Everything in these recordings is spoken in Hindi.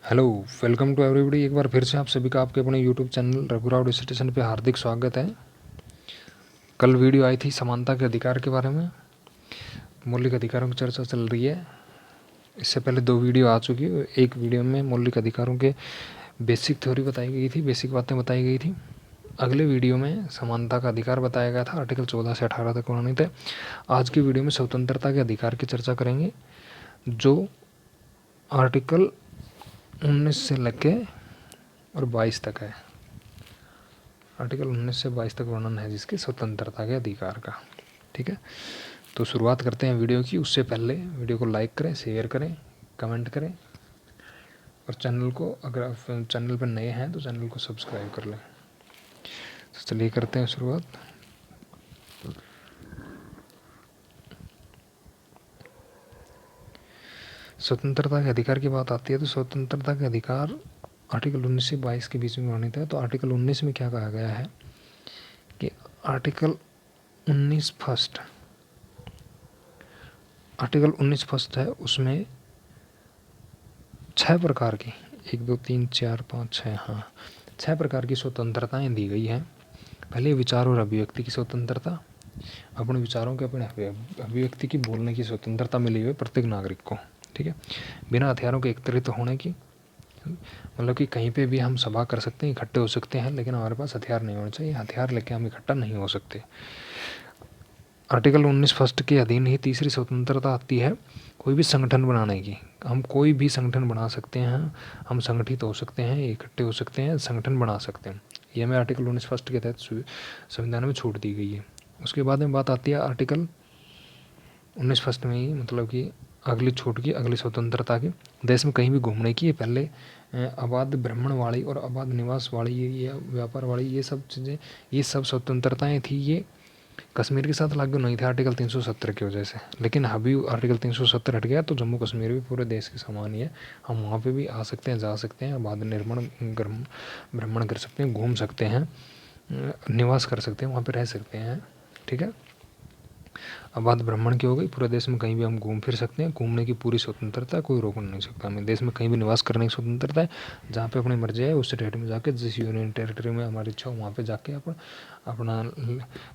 Hello, welcome to everybody. एक बार फिर से आप सभी का आपके अपने यूट्यूब चैनल रघुराव डिसर्टेशन पे हार्दिक स्वागत है। कल वीडियो आई थी समानता के अधिकार के बारे में, मौलिक अधिकारों की चर्चा चल रही है। इससे पहले 2 वीडियो आ चुकी है। एक वीडियो में मौलिक अधिकारों के बेसिक थ्योरी बताई गई थी, बेसिक बातें बताई गई थी। अगले वीडियो में समानता का अधिकार बताया गया था, आर्टिकल 14 से 18 तक वर्णित है। आज की वीडियो में स्वतंत्रता के अधिकार की चर्चा करेंगे, जो आर्टिकल 19 से लेके और 22 तक है। आर्टिकल 19 से 22 तक वर्णन है जिसकी स्वतंत्रता के अधिकार का। ठीक है, तो शुरुआत करते हैं वीडियो की। उससे पहले वीडियो को लाइक करें, शेयर करें, कमेंट करें और चैनल को, अगर आप चैनल पर नए हैं तो चैनल को सब्सक्राइब कर लें। तो चलिए करते हैं शुरुआत। स्वतंत्रता के अधिकार की बात आती है तो स्वतंत्रता के अधिकार आर्टिकल 19 से 22 के बीच में वर्णित है। तो आर्टिकल 19 में क्या कहा गया है कि आर्टिकल 19 फर्स्ट है, उसमें 6 प्रकार की, 1 2 3 4 5 6, हाँ 6 प्रकार की स्वतंत्रताएं दी गई हैं। पहले विचार और अभिव्यक्ति की स्वतंत्रता, अपने विचारों के, अपने अभिव्यक्ति की, बोलने की स्वतंत्रता मिली हुई प्रत्येक नागरिक को। ठीक है, बिना हथियारों के एकत्रित होने की, मतलब कि कहीं पे भी हम सभा कर सकते हैं, इकट्ठे हो सकते हैं, लेकिन हमारे पास हथियार नहीं होना चाहिए। हथियार लेके हम इकट्ठा नहीं हो सकते। आर्टिकल 19 फर्स्ट के अधीन ही तीसरी स्वतंत्रता आती है कोई भी संगठन बनाने की। हम कोई भी संगठन बना सकते हैं, हम संगठित हो सकते हैं, इकट्ठे हो सकते हैं, संगठन बना सकते हैं। ये हमें आर्टिकल 19 फर्स्ट के तहत संविधान में छूट दी गई है। उसके बाद में बात आती है आर्टिकल 19 फर्स्ट में ही, मतलब कि अगली छूट की, अगली स्वतंत्रता की, देश में कहीं भी घूमने की। ये पहले अबाध भ्रमण वाली और अबाध निवास वाली, ये व्यापार वाली, ये सब चीज़ें, ये सब स्वतंत्रताएँ थी, ये कश्मीर के साथ लागू नहीं थे आर्टिकल 370 की वजह से। लेकिन अभी आर्टिकल 370 हट गया तो जम्मू कश्मीर भी पूरे देश के समान ही है। हम वहाँ पे भी आ सकते हैं, जा सकते हैं, आबाद निर्माण भ्रमण कर सकते हैं, घूम सकते हैं, निवास कर सकते हैं, वहाँ पे रह सकते हैं। ठीक है, आबाद भ्रमण की हो गई, पूरे देश में कहीं भी हम घूम फिर सकते हैं, घूमने की पूरी स्वतंत्रता है, कोई रोक नहीं सकता हमें। देश में कहीं भी निवास करने की स्वतंत्रता है, जहाँ पे अपनी मर्जी है उस स्टेट में जाके, जिस यूनियन टेरिटरी में हमारी इच्छा हो वहाँ पे जाके अपना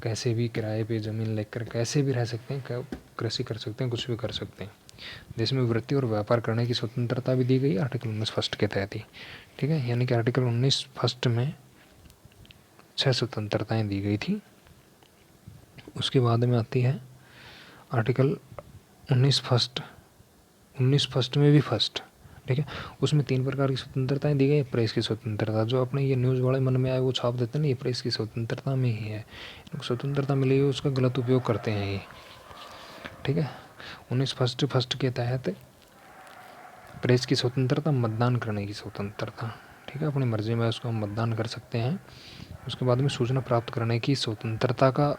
कैसे भी किराए पे ज़मीन लेकर कैसे भी रह सकते हैं, कृषि कर सकते हैं, कुछ भी कर सकते हैं। देश में वृत्ति और व्यापार करने की स्वतंत्रता भी दी गई आर्टिकल 19 फर्स्ट के तहत ही। ठीक है, यानी कि आर्टिकल 19 फर्स्ट में 6 स्वतंत्रताएँ दी गई थी। उसके बाद में आती है आर्टिकल 19 फर्स्ट में भी फर्स्ट। ठीक है, उसमें 3 प्रकार की स्वतंत्रताएं दी गई। प्रेस की स्वतंत्रता, जो अपने ये न्यूज़ वाले मन में आए वो छाप देते हैं ना, ये प्रेस की स्वतंत्रता में ही है। इनको स्वतंत्रता मिली है, उसका गलत उपयोग करते हैं ये। ठीक है, 19 फर्स्ट के तहत प्रेस की स्वतंत्रता, मतदान करने की स्वतंत्रता। ठीक है, अपनी मर्जी में उसको हम मतदान कर सकते हैं। उसके बाद में सूचना प्राप्त करने की स्वतंत्रता का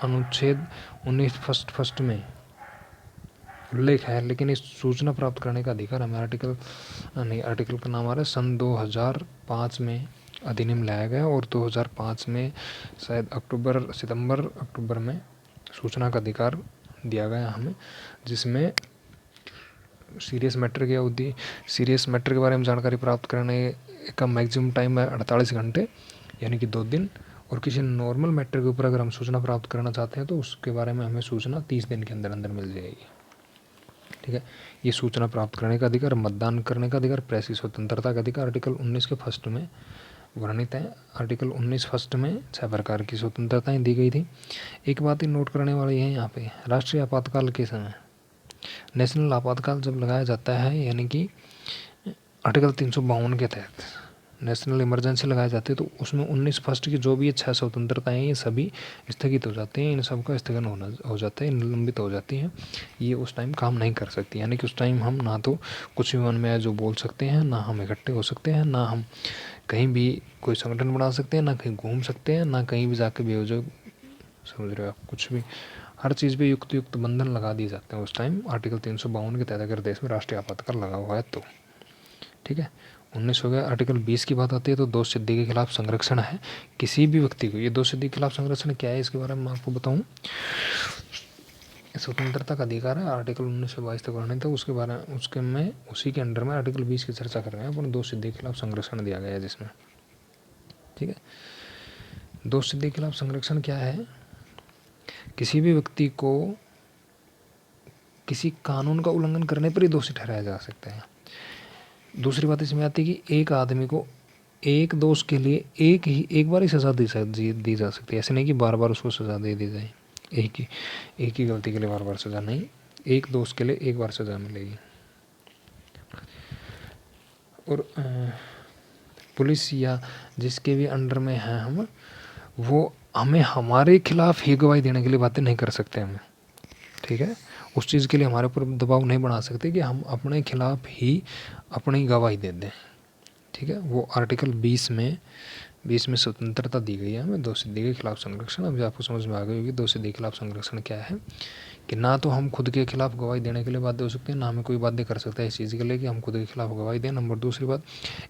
अनुच्छेद 19 फर्स्ट में उल्लेख है, लेकिन इस सूचना प्राप्त करने का अधिकार हमें आर्टिकल का नाम आ रहा है सन 2005 में अधिनियम लाया गया, और 2005 में शायद सितंबर अक्टूबर में सूचना का अधिकार दिया गया हमें, जिसमें सीरियस मैटर के बारे में जानकारी प्राप्त करने का मैक्सिमम टाइम है 48 घंटे, यानी कि 2 दिन। और किसी नॉर्मल मैटर के ऊपर अगर हम सूचना प्राप्त करना चाहते हैं तो उसके बारे में हमें सूचना 30 दिन के अंदर अंदर मिल जाएगी। ठीक है, ये सूचना प्राप्त करने का अधिकार, मतदान करने का अधिकार, प्रेस की स्वतंत्रता का अधिकार आर्टिकल 19 के फर्स्ट में वर्णित है। आर्टिकल 19 फर्स्ट में 6 प्रकार की स्वतंत्रताएं दी गई थी। एक बात ही नोट करने वाली है यहाँ पे, राष्ट्रीय आपातकाल के समय, नेशनल आपातकाल जब लगाया जाता है, यानी कि आर्टिकल 352 के तहत नेशनल इमरजेंसी लगाई जाती है, तो उसमें 19 फर्स्ट की जो भी ये 6 स्वतंत्रताएँ हैं, ये सभी स्थगित हो जाते हैं। इन सब का स्थगन हो जाता है, निलंबित हो जाती हैं। ये उस टाइम काम नहीं कर सकती, यानी कि उस टाइम हम ना तो कुछ भी मन में आए जो बोल सकते हैं, ना हम इकट्ठे हो सकते हैं, ना हम कहीं भी कोई संगठन बना सकते हैं, ना कहीं घूम सकते हैं, ना कहीं भी जाके बेवजह, समझ रहे हो आप, कुछ भी, हर चीज़ पे युक्त बंधन लगा दिए जाते हैं उस टाइम आर्टिकल 352 के तहत, अगर देश में राष्ट्रीय आपातकाल लगा हुआ है तो। ठीक है, 19 हो गया। आर्टिकल 20 की बात आती है तो दोष सिद्धि के खिलाफ संरक्षण है किसी भी व्यक्ति को। ये दोष सिद्धि के खिलाफ संरक्षण क्या है, इसके बारे में मैं आपको बताऊं। स्वतंत्रता का अधिकार है आर्टिकल 1922 तक पढ़ने तो उसके बारे में उसके में उसी के अंडर में आर्टिकल 20 की चर्चा कर रहे हैं अपन। 2 सिद्धि के खिलाफ संरक्षण दिया गया है जिसमें, ठीक है। 2 सिद्धि के खिलाफ संरक्षण क्या है? किसी भी व्यक्ति को किसी कानून का उल्लंघन करने पर ही दोषी ठहराया जा सकता है। दूसरी बात इसमें आती है कि एक आदमी को एक दोष के लिए एक बार ही सज़ा दी जा सकती है। ऐसे नहीं कि बार बार उसको सज़ा दे दी जाए, एक ही गलती के लिए बार बार सज़ा नहीं, एक दोष के लिए एक बार सज़ा मिलेगी। और पुलिस या जिसके भी अंडर में हैं हम, वो हमें हमारे खिलाफ ही गवाही देने के लिए बातें नहीं कर सकते हमें, ठीक है। उस चीज़ के लिए हमारे ऊपर दबाव नहीं बना सकते कि हम अपने खिलाफ ही अपनी गवाही दे दें, ठीक है। वो आर्टिकल 20 में स्वतंत्रता दी गई है हमें 2 सिद्धि के खिलाफ संरक्षण। अभी आपको समझ में आ गई होगी 2 सिद्धि के खिलाफ संरक्षण क्या है, कि ना तो हम खुद के खिलाफ गवाही देने के लिए बाध्य हो सकते हैं, ना हमें कोई बाध्य कर सकता है इस चीज़ के लिए कि हम खुद के खिलाफ गवाही दें। नंबर दूसरी बात,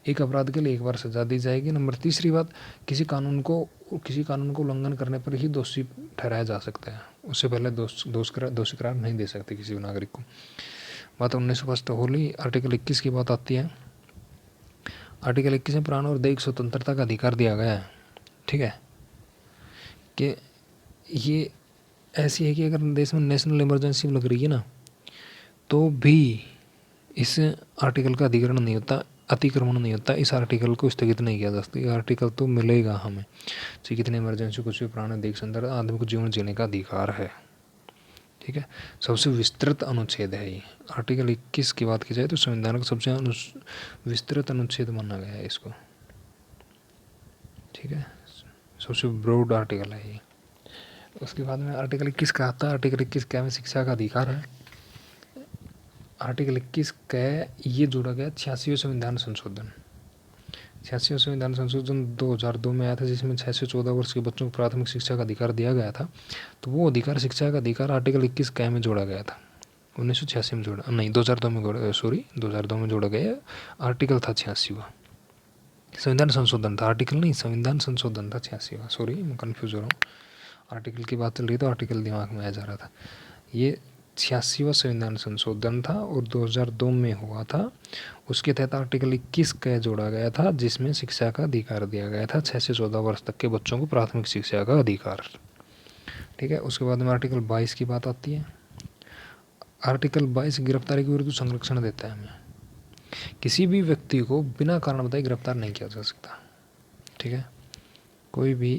एक अपराध के लिए एक बार सजा दी जाएगी। नंबर तीसरी बात, किसी कानून को उल्लंघन करने पर ही दोषी ठहराया जा सकता है, उससे पहले दोषी करार नहीं दे सकते किसी भी नागरिक को। बात 19 होली। आर्टिकल 21 की बात आती है। आर्टिकल 21 में प्राण और दैहिक स्वतंत्रता का अधिकार दिया गया है, ठीक है। कि ये ऐसी है कि अगर देश में नेशनल इमरजेंसी लग रही है ना, तो भी इस आर्टिकल का अतिक्रमण नहीं होता। इस आर्टिकल को स्थगित नहीं किया जा सकता। ये आर्टिकल तो मिलेगा हमें, चाहे कितनी इमरजेंसी कुछ भी, प्राण दैहिक स्वतंत्रता, आदमी को जीवन जीने का अधिकार है, ठीक है। सबसे विस्तृत अनुच्छेद है ये। आर्टिकल 21 की बात की जाए तो संविधान का सबसे विस्तृत अनुच्छेद माना गया है इसको, ठीक है। सबसे ब्रॉड आर्टिकल है ये। उसके बाद में आर्टिकल 21 का आता है। आर्टिकल 21 क्या में शिक्षा का अधिकार है। आर्टिकल 21 का ये जोड़ा गया 86वें संविधान संशोधन। 86वें संविधान संशोधन 2002 में आया था, जिसमें 6 से 14 वर्ष के बच्चों को प्राथमिक शिक्षा का अधिकार दिया गया था। तो वो अधिकार, शिक्षा का अधिकार आर्टिकल 21 क में जोड़ा गया था। 1986 में जोड़ा नहीं, 2002 में 2002 में जोड़ा गया। आर्टिकल था 86वां। संविधान संशोधन था, आर्टिकल नहीं, संविधान संशोधन था 86वां। सॉरी, मैं कन्फ्यूज हो रहा हूँ। आर्टिकल की बात चल रही तो आर्टिकल दिमाग में आ जा रहा था। ये 86वां संविधान संशोधन था और 2002 में हुआ था। उसके तहत आर्टिकल 21 का जोड़ा गया था, जिसमें शिक्षा का अधिकार दिया गया था, 6 से 14 वर्ष तक के बच्चों को प्राथमिक शिक्षा का अधिकार, ठीक है। उसके बाद में आर्टिकल 22 की बात आती है। आर्टिकल 22 गिरफ्तारी के विरुद्ध संरक्षण देता है हमें। किसी भी व्यक्ति को बिना कारण बताए गिरफ्तार नहीं किया जा सकता, ठीक है। कोई भी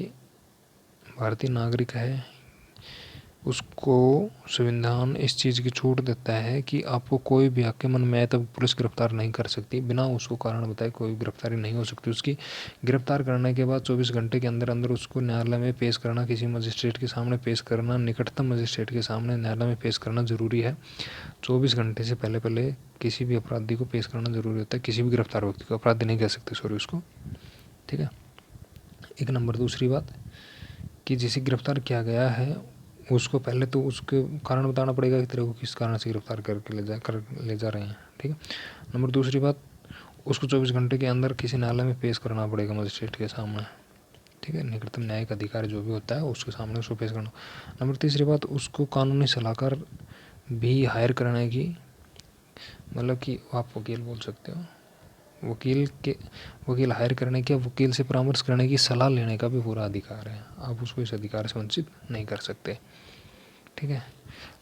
भारतीय नागरिक है, उसको संविधान इस चीज़ की छूट देता है कि आपको कोई भी आके मन में आए तब पुलिस गिरफ्तार नहीं कर सकती। बिना उसको कारण बताए कोई गिरफ्तारी नहीं हो सकती। उसकी गिरफ्तार करने के बाद 24 घंटे के अंदर अंदर उसको न्यायालय में पेश करना, किसी मजिस्ट्रेट के सामने पेश करना, निकटतम मजिस्ट्रेट के सामने न्यायालय में पेश करना ज़रूरी है। 24 घंटे से पहले किसी भी अपराधी को पेश करना ज़रूरी होता है। किसी भी गिरफ्तार व्यक्ति को, अपराधी नहीं कह सकते सॉरी उसको, ठीक है। एक नंबर। दूसरी बात कि जिसे गिरफ्तार किया गया है उसको पहले तो उसके कारण बताना पड़ेगा कि तेरे को किस कारण से गिरफ्तार करके ले जा रहे हैं, ठीक है। नंबर दूसरी बात, उसको 24 घंटे के अंदर किसी न्यायालय में पेश करना पड़ेगा मजिस्ट्रेट के सामने, ठीक है। निकटतम न्यायिक अधिकारी जो भी होता है उसके सामने उसको पेश करना। नंबर तीसरी बात, उसको कानूनी सलाहकार भी हायर करने की, मतलब कि आप वकील बोल सकते हो, वकील हायर करने के, वकील से परामर्श करने की, सलाह लेने का भी पूरा अधिकार है। आप उसको इस अधिकार से वंचित नहीं कर सकते, ठीक है।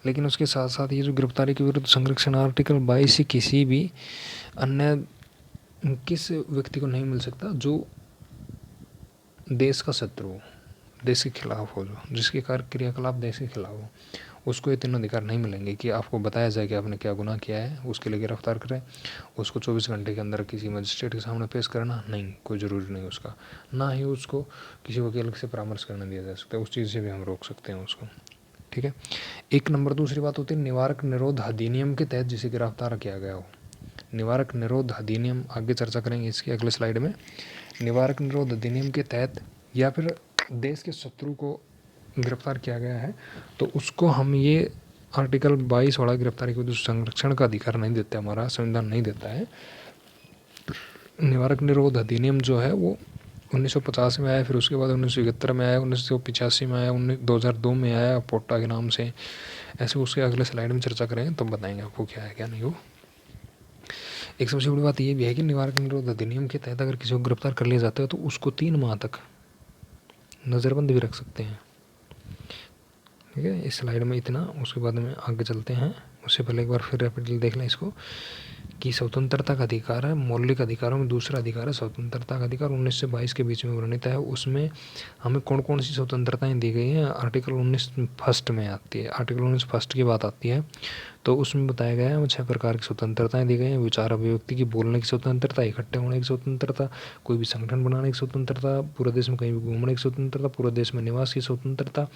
लेकिन उसके साथ साथ ये जो गिरफ्तारी के विरुद्ध संरक्षण आर्टिकल 22 से किसी भी अन्य किस व्यक्ति को नहीं मिल सकता जो देश का शत्रु हो, देश के खिलाफ हो, जो जिसके कार्य क्रियाकलाप देश के खिलाफ हो, उसको ये तीनों अधिकार नहीं मिलेंगे कि आपको बताया जाए कि आपने क्या गुनाह किया है, उसके लिए गिरफ्तार करें, उसको 24 घंटे के अंदर किसी मजिस्ट्रेट के सामने पेश करना, नहीं, कोई ज़रूरी नहीं उसका। ना ही उसको किसी वकील से परामर्श करने दिया जा सकता है, उस चीज़ से भी हम रोक सकते हैं उसको, ठीक है। एक नंबर। दूसरी बात होती है निवारक निरोध अधिनियम के तहत जिसे गिरफ्तार किया गया हो। निवारक निरोध अधिनियम, आगे चर्चा करेंगे इसकी अगले स्लाइड में। निवारक निरोध अधिनियम के तहत या फिर देश के शत्रु को गिरफ्तार किया गया है तो उसको हम ये आर्टिकल 22 वाला गिरफ्तारी के विरुद्ध संरक्षण का अधिकार नहीं देता, हमारा संविधान नहीं देता है। निवारक निरोध अधिनियम जो है वो 1950 में आया, फिर उसके बाद 1971 में आया, 1985 में आया, 2002 में आया पोट्टा के नाम से। ऐसे उसके अगले स्लाइड में चर्चा करें तो बताएंगे आपको क्या है क्या नहीं हो। एक सबसे बड़ी बात ये भी है कि निवारक निरोध अधिनियम के तहत अगर किसी को गिरफ्तार कर लिया जाता है तो उसको 3 माह तक नज़रबंद भी रख सकते हैं। ठीक है, इस स्लाइड में इतना, उसके बाद में आगे चलते हैं। उससे पहले एक बार फिर रैपिडली देख लें इसको कि स्वतंत्रता का अधिकार है, मौलिक अधिकारों में दूसरा अधिकार है स्वतंत्रता का अधिकार, 19 से 22 के बीच में वर्णित है। उसमें हमें कौन कौन सी स्वतंत्रताएं दी गई हैं, आर्टिकल 19 फर्स्ट में आती है, आर्टिकल 19 फर्स्ट की बात आती है। तो उसमें बताया गया है 6 प्रकार की स्वतंत्रताएं दी गई हैं। विचार अभिव्यक्ति की, बोलने की स्वतंत्रता, इकट्ठे होने की स्वतंत्रता, कोई भी संगठन बनाने की स्वतंत्रता, पूरे देश में कहीं भी घूमने की स्वतंत्रता, पूरे देश में निवास की स्वतंत्रता,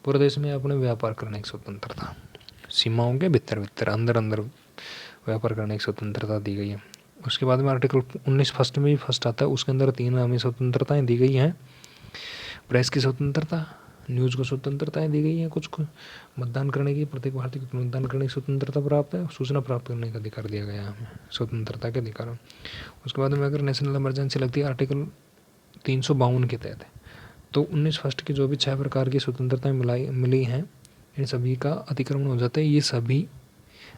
पूरे देश में अपने व्यापार करने की स्वतंत्रता, सीमाओं के भीतर अंदर व्यापार करने की स्वतंत्रता दी गई है। उसके बाद में आर्टिकल 19 फर्स्ट में भी फर्स्ट आता है, उसके अंदर 3 हमें स्वतंत्रताएं दी गई हैं। प्रेस की स्वतंत्रता, न्यूज़ को स्वतंत्रताएं दी गई हैं कुछ को, मतदान करने की, प्रत्येक भारतीय को मतदान करने की स्वतंत्रता प्राप्त है, सूचना प्राप्त करने का अधिकार दिया गया है हमें, स्वतंत्रता के अधिकार। उसके बाद में अगर नेशनल इमरजेंसी लगती है आर्टिकल 352 के तहत, तो 19 फर्स्ट की जो भी 6 प्रकार की स्वतंत्रताएं मिली हैं, इन सभी का अतिक्रमण हो जाता है। ये सभी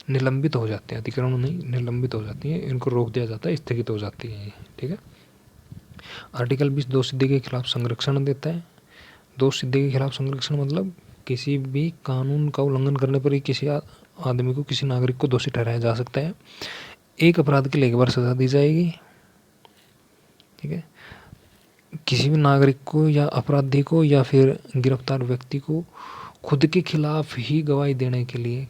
निलंबित हो जाते हैं, अतिक्रमण नहीं, निलंबित हो जाती हैं, इनको रोक दिया जाता है, स्थगित हो जाती है। ठीक है। आर्टिकल 20 दो सिद्धि के खिलाफ संरक्षण देता है। दो सिद्धि के खिलाफ संरक्षण मतलब किसी भी कानून का उल्लंघन करने पर ही किसी आदमी को, किसी नागरिक को दोषी ठहराया जा सकता है। एक अपराध के लिए 1 बार सजा दी जाएगी। ठीक है। किसी भी नागरिक को या अपराधी को या फिर गिरफ्तार व्यक्ति को खुद के खिलाफ ही गवाही देने के लिए,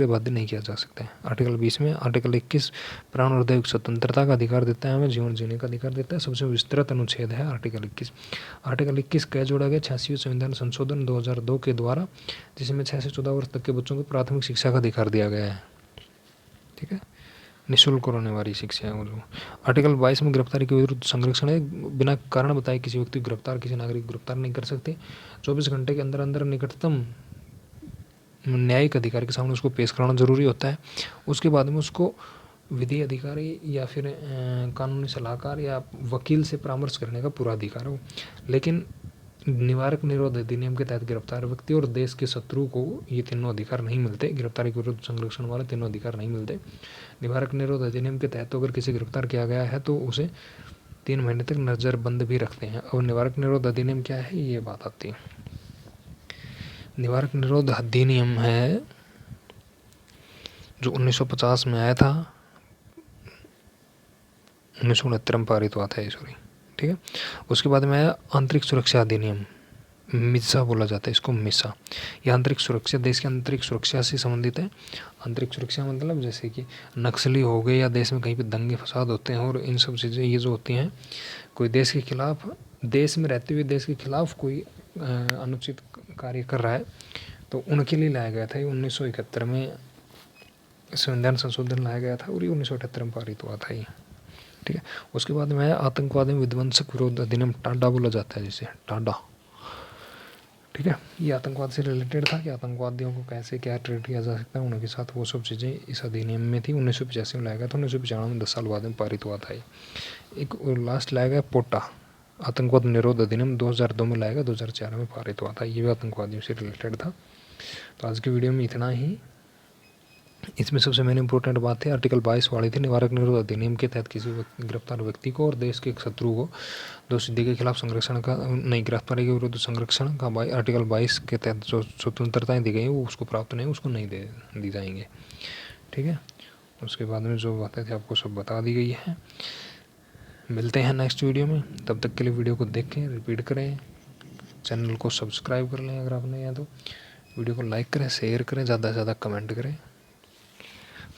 बाध्य नहीं किया जा सकता है। आर्टिकल 20 में आर्टिकल 21 प्राण और दैविक स्वतंत्रता का अधिकार देता है, हमें जीवन जीने का अधिकार देता है। सबसे विस्तृत अनुच्छेद है आर्टिकल 21। आर्टिकल 21 क्या जोड़ा गया, 86वें संविधान संशोधन 2002 के द्वारा, जिसमें 6 से 14 वर्ष तक के बच्चों को प्राथमिक शिक्षा का अधिकार दिया गया है। ठीक है, निःशुल्क होने वाली शिक्षा है वो जो। आर्टिकल 22 में गिरफ्तारी के विरुद्ध संरक्षण है, बिना कारण बताए किसी व्यक्ति को गिरफ्तार, किसी नागरिक को गिरफ्तार नहीं कर सकते। 24 घंटे के अंदर निकटतम न्यायिक अधिकारी के सामने उसको पेश कराना जरूरी होता है। उसके बाद में उसको विधि अधिकारी या फिर कानूनी सलाहकार या वकील से परामर्श करने का पूरा अधिकार हो। लेकिन निवारक निरोध अधिनियम के तहत गिरफ्तार व्यक्ति और देश के शत्रु को ये तीनों अधिकार नहीं मिलते। गिरफ्तारी के विरुद्ध संरक्षण वाले तीनों अधिकार नहीं मिलते। निवारक निरोध अधिनियम के तहत तो अगर किसी गिरफ्तार किया गया है तो उसे 3 महीने तक नज़रबंद भी रखते हैं। और निवारक निरोध अधिनियम क्या है, ये बात आती है। निवारक निरोध अधिनियम है जो 1950 में आया था, 1969 में पारित हुआ था, सॉरी। ठीक है। उसके बाद में आया आंतरिक सुरक्षा अधिनियम, मिसा बोला जाता है इसको, मिसा। यह आंतरिक सुरक्षा, देश की आंतरिक सुरक्षा से संबंधित है। आंतरिक सुरक्षा मतलब जैसे कि नक्सली हो गए या देश में कहीं पे दंगे फसाद होते हैं और इन सब चीज़ें ये जो होती हैं, कोई देश के खिलाफ, देश में रहते हुए देश के खिलाफ कोई अनुचित कार्य कर रहा है तो उनके लिए लाया गया था। ये 1971 में संविधान संशोधन लाया गया था और ये 1978 में पारित हुआ था ये। ठीक है। उसके बाद में आतंकवाद में विध्वंसक विरोध अधिनियम, टाडा बोला जाता है जिसे, टाडा। ठीक है। ये आतंकवाद से रिलेटेड था कि आतंकवादियों को कैसे क्या ट्रीट किया जा सकता है, उनके साथ वो सब चीज़ें इस अधिनियम में थी। 1985 में लाया गया था, 1995 में 10 साल बाद में पारित हुआ था ये। एक लास्ट लाया गया पोटा, आतंकवाद निरोध अधिनियम 2002 में लाया गया, 2004 में पारित हुआ था। ये भी आतंकवादियों से रिलेटेड था। तो आज की वीडियो में इतना ही। इसमें सबसे मेन इंपॉर्टेंट बात है आर्टिकल 22 वाली थी, निवारक निरोध अधिनियम के तहत किसी गिरफ्तार व्यक्ति को और देश के शत्रु को दो सिद्धि के खिलाफ संरक्षण का नहीं, गिरफ्तारी के विरुद्ध संरक्षण का आर्टिकल 22 के तहत जो स्वतंत्रताएं दी गई हैं वो उसको प्राप्त नहीं, उसको नहीं दी जाएंगे। ठीक है। उसके बाद में जो बातें थी आपको सब बता दी गई है। मिलते हैं नेक्स्ट वीडियो में, तब तक के लिए वीडियो को देखें, रिपीट करें, चैनल को सब्सक्राइब कर लें अगर आपने या तो, वीडियो को लाइक करें, शेयर करें, ज़्यादा से ज़्यादा कमेंट करें।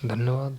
धन्यवाद।